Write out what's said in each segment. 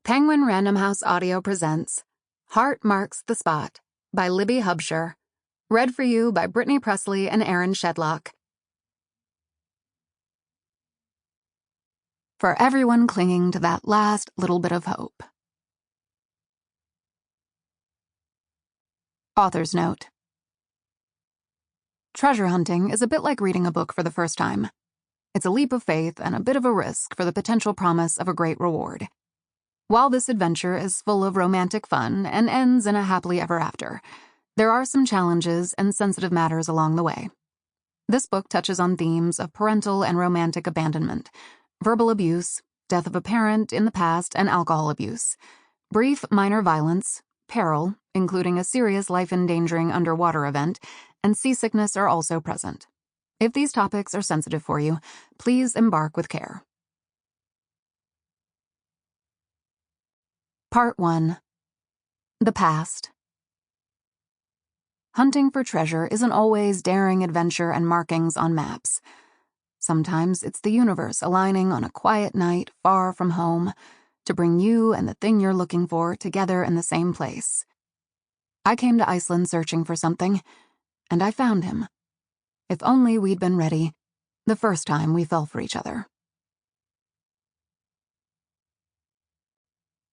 Penguin Random House Audio presents Heart Marks the Spot by Libby Hubscher. Read for you by Brittany, Pressley, and Shedlock. For everyone clinging to that last little bit of hope. Author's note. Treasure hunting is a bit like reading a book for the first time. It's a leap of faith and a bit of a risk for the potential promise of a great reward. While this adventure is full of romantic fun and ends in a happily ever after, there are some challenges and sensitive matters along the way. This book touches on themes of parental and romantic abandonment, verbal abuse, death of a parent in the past, and alcohol abuse. Brief minor violence, peril, including a serious life-endangering underwater event, and seasickness are also present. If these topics are sensitive for you, please embark with care. Part 1. The Past. Hunting for treasure isn't always daring adventure and markings on maps. Sometimes it's the universe aligning on a quiet night far from home to bring you and the thing you're looking for together in the same place. I came to Iceland searching for something, and I found him. If only we'd been ready the first time we fell for each other.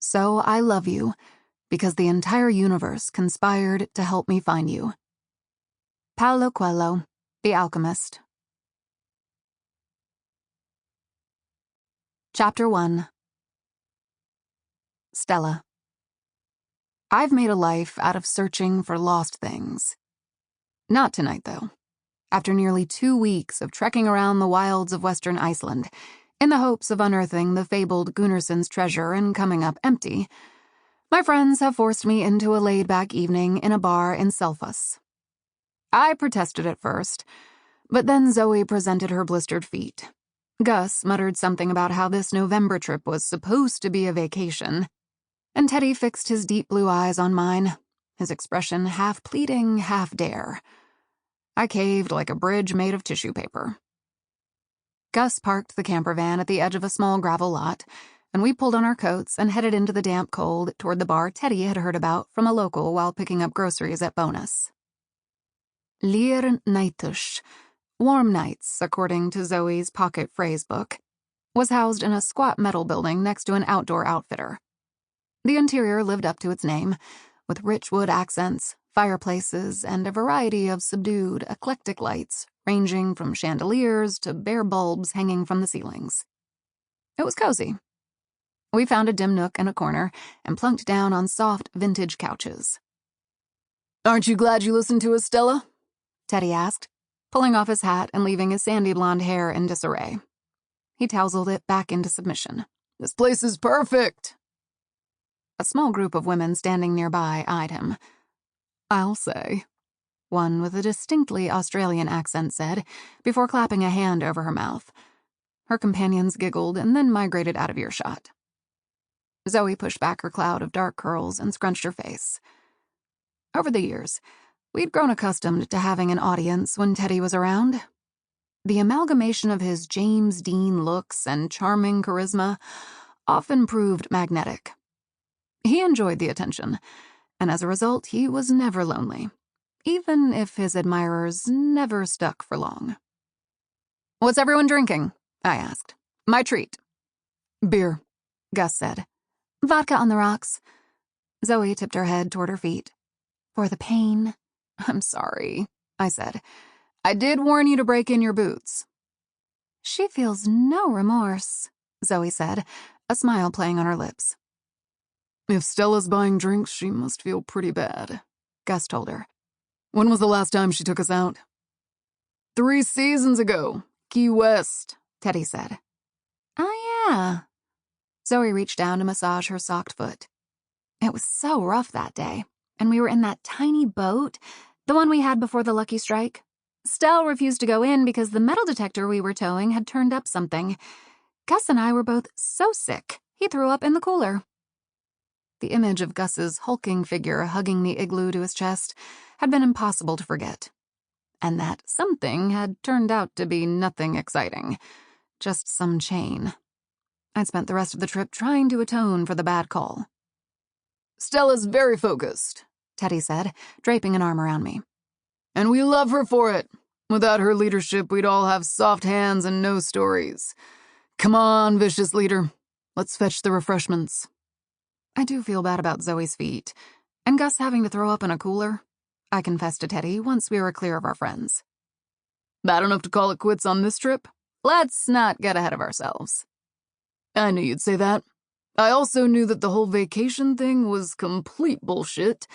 So I love you, because the entire universe conspired to help me find you. Paulo Coelho, The Alchemist. Chapter 1. Stella. I've made a life out of searching for lost things. Not tonight, though. After nearly 2 weeks of trekking around the wilds of western Iceland, in the hopes of unearthing the fabled Gunnarsson's treasure and coming up empty, my friends have forced me into a laid-back evening in a bar in Selfoss. I protested at first, but then Zoe presented her blistered feet. Gus muttered something about how this November trip was supposed to be a vacation, and Teddy fixed his deep blue eyes on mine, his expression half pleading, half dare. I caved like a bridge made of tissue paper. Gus parked the camper van at the edge of a small gravel lot, and we pulled on our coats and headed into the damp cold toward the bar Teddy had heard about from a local while picking up groceries at Bonus. Reunite, Warm Nights, according to Zoe's pocket phrase book, was housed in a squat metal building next to an outdoor outfitter. The interior lived up to its name, with rich wood accents, fireplaces, and a variety of subdued, eclectic lights, ranging from chandeliers to bare bulbs hanging from the ceilings. It was cozy. We found a dim nook in a corner and plunked down on soft, vintage couches. "Aren't you glad you listened to us, Stella?" Teddy asked, pulling off his hat and leaving his sandy blonde hair in disarray. He tousled it back into submission. "This place is perfect!" A small group of women standing nearby eyed him. "I'll say," one with a distinctly Australian accent said, before clapping a hand over her mouth. Her companions giggled and then migrated out of earshot. Zoe pushed back her cloud of dark curls and scrunched her face. Over the years, we'd grown accustomed to having an audience when Teddy was around. The amalgamation of his James Dean looks and charming charisma often proved magnetic. He enjoyed the attention, and as a result, he was never lonely, even if his admirers never stuck for long. "What's everyone drinking?" I asked. "My treat." "Beer," Gus said. "Vodka on the rocks." Zoe tipped her head toward her feet. "For the pain." "I'm sorry," I said. "I did warn you to break in your boots." "She feels no remorse," Zoe said, a smile playing on her lips. "If Stella's buying drinks, she must feel pretty bad," Gus told her. "When was the last time she took us out?" 3 seasons ago, Key West," Teddy said. "Oh, yeah." Zoe reached down to massage her socked foot. "It was so rough that day, and we were in that tiny boat, the one we had before the Lucky Strike. Stell refused to go in because the metal detector we were towing had turned up something. Gus and I were both so sick, he threw up in the cooler." The image of Gus's hulking figure hugging the igloo to his chest had been impossible to forget. And that something had turned out to be nothing exciting, just some chain. I'd spent the rest of the trip trying to atone for the bad call. "Stella's very focused," Teddy said, draping an arm around me. "And we love her for it. Without her leadership, we'd all have soft hands and no stories. Come on, vicious leader. Let's fetch the refreshments." I do feel bad about Zoe's feet, and Gus having to throw up in a cooler, I confessed to Teddy once we were clear of our friends. "Bad enough to call it quits on this trip? Let's not get ahead of ourselves." "I knew you'd say that. I also knew that the whole vacation thing was complete bullshit,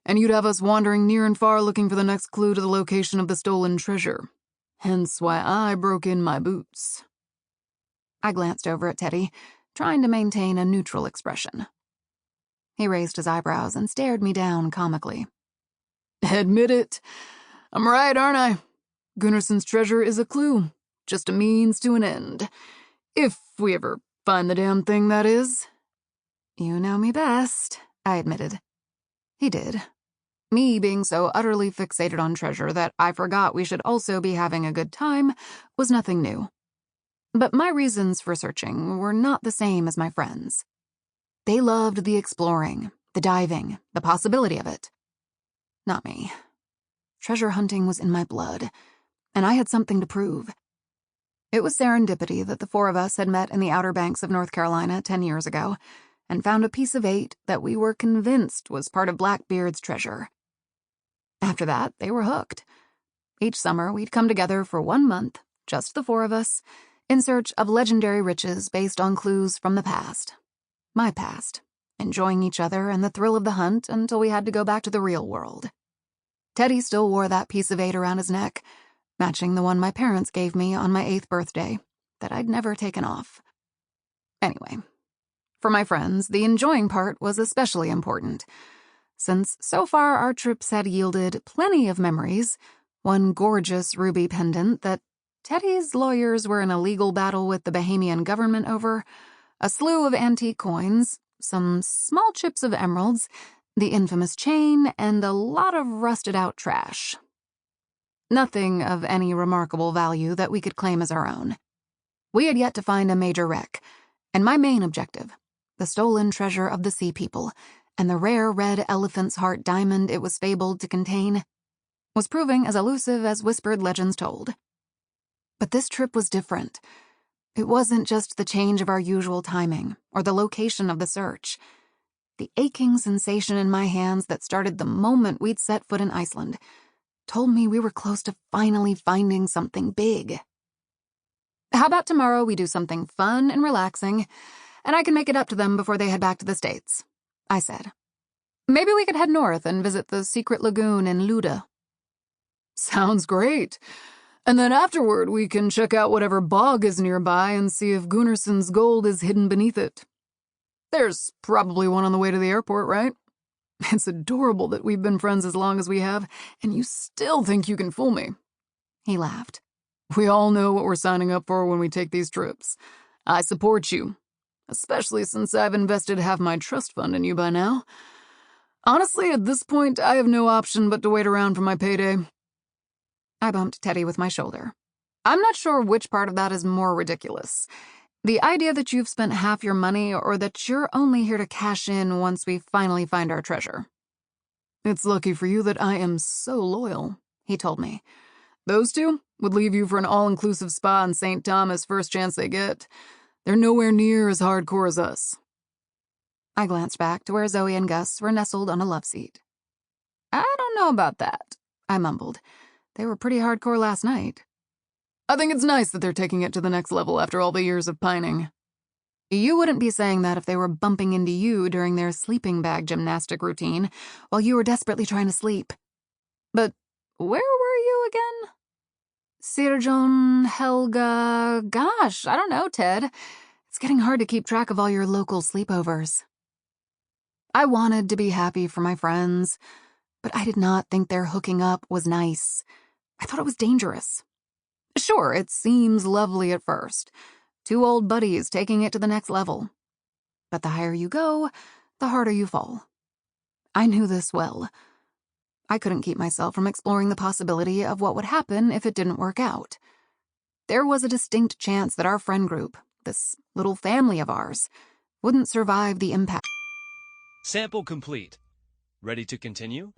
and you'd have us wandering near and far looking for the next clue to the location of the stolen treasure. Hence why I broke in my boots." I glanced over at Teddy, trying to maintain a neutral expression. He raised his eyebrows and stared me down comically. "Admit it. I'm right, aren't I? Gunnarsson's treasure is a clue, just a means to an end. If we ever find the damn thing, that is." "You know me best," I admitted. He did. Me being so utterly fixated on treasure that I forgot we should also be having a good time was nothing new. But my reasons for searching were not the same as my friends. They loved the exploring, the diving, the possibility of it. Not me. Treasure hunting was in my blood, and I had something to prove. It was serendipity that the four of us had met in the Outer Banks of North Carolina 10 years ago and found a piece of 8 that we were convinced was part of Blackbeard's treasure. After that, they were hooked. Each summer, we'd come together for 1 month, just the four of us, in search of legendary riches based on clues from the past. My past, enjoying each other and the thrill of the hunt until we had to go back to the real world. Teddy still wore that piece of 8 around his neck, matching the one my parents gave me on my 8th birthday, that I'd never taken off. Anyway, for my friends, the enjoying part was especially important, since so far our trips had yielded plenty of memories, one gorgeous ruby pendant that Teddy's lawyers were in a legal battle with the Bahamian government over, a slew of antique coins, some small chips of emeralds, the infamous chain, and a lot of rusted-out trash. Nothing of any remarkable value that we could claim as our own. We had yet to find a major wreck, and my main objective, the stolen treasure of the Sea People, and the rare red elephant's heart diamond it was fabled to contain, was proving as elusive as whispered legends told. But this trip was different. It wasn't just the change of our usual timing or the location of the search. The aching sensation in my hands that started the moment we'd set foot in Iceland told me we were close to finally finding something big. "How about tomorrow we do something fun and relaxing, and I can make it up to them before they head back to the States," I said. "Maybe we could head north and visit the secret lagoon in Luda." "Sounds great. And then afterward, we can check out whatever bog is nearby and see if Gunnarsson's gold is hidden beneath it. There's probably one on the way to the airport, right? It's adorable that we've been friends as long as we have, and you still think you can fool me." He laughed. "We all know what we're signing up for when we take these trips. I support you, especially since I've invested half my trust fund in you by now. Honestly, at this point, I have no option but to wait around for my payday." I bumped Teddy with my shoulder. "I'm not sure which part of that is more ridiculous. The idea that you've spent half your money or that you're only here to cash in once we finally find our treasure." "It's lucky for you that I am so loyal," he told me. "Those two would leave you for an all-inclusive spa in St. Thomas first chance they get. They're nowhere near as hardcore as us." I glanced back to where Zoe and Gus were nestled on a love seat. "I don't know about that," I mumbled. "They were pretty hardcore last night." "I think it's nice that they're taking it to the next level after all the years of pining." "You wouldn't be saying that if they were bumping into you during their sleeping bag gymnastic routine while you were desperately trying to sleep. But where were you again?" "Sirjon, Helga, gosh, I don't know, Ted. It's getting hard to keep track of all your local sleepovers." I wanted to be happy for my friends, but I did not think their hooking up was nice. I thought it was dangerous. Sure, it seems lovely at first. 2 old buddies taking it to the next level. But the higher you go, the harder you fall. I knew this well. I couldn't keep myself from exploring the possibility of what would happen if it didn't work out. There was a distinct chance that our friend group, this little family of ours, wouldn't survive the impact. Sample complete. Ready to continue?